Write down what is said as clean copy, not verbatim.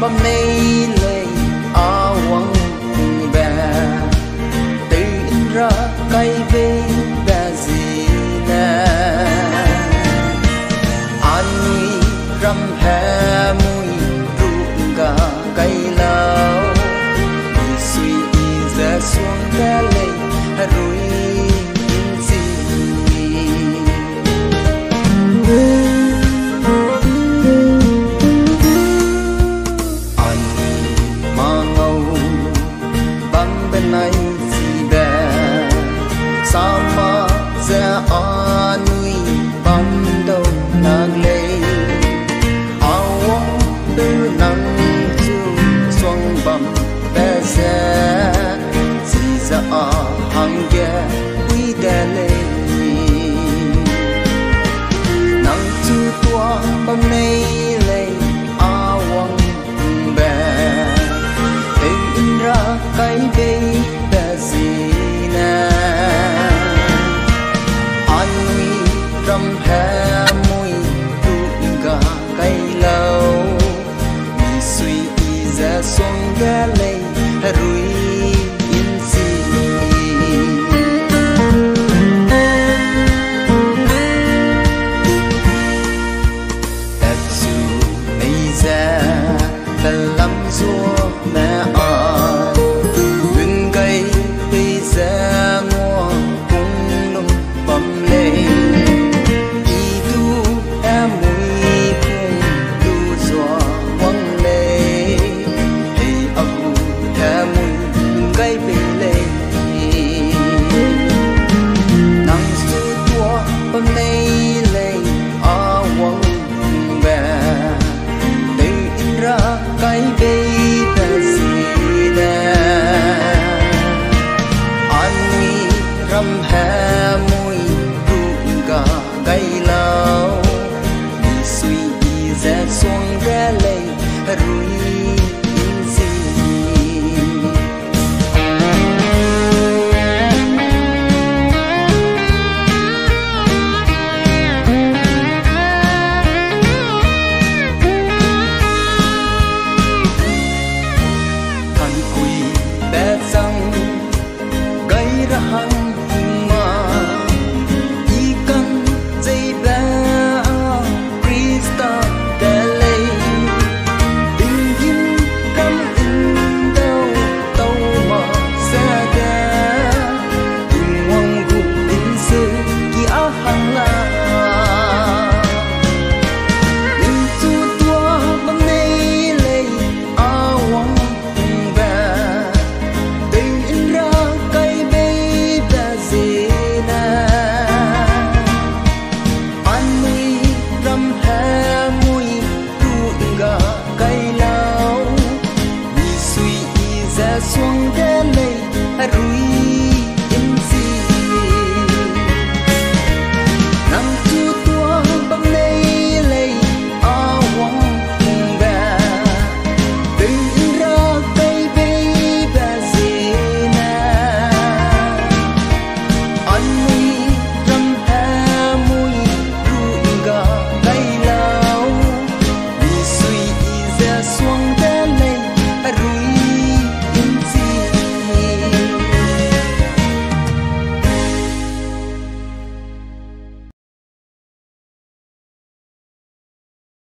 bầm nay lệ awang ba tin ra cây về đã gì nè anh râm hè mùi rụng cả cây lâu suy ra xuống đã lệ rồi này gì bè sao mà ra anui băm đâu nàng lệ awang tư nắng chu xoang băm bè xe gì ra hàng ghé quý đè lệ nắng chu tua băm nay lệ awang bè tình ra cái đây râm hè mùi rụng cả cây lâu đi suy ra xuống ghé lệ rồi yên gì thật sự này ra là lắm rùa mẹ ơi đừng gây bây giờ ngua cũng lung bầm lệ râm hè mùi rụng cả cây lâu đi suy ra xuống ghé lệ rồi yên gì thằng quỳ bé răng gây ra hăng xuống ghé lệ rủi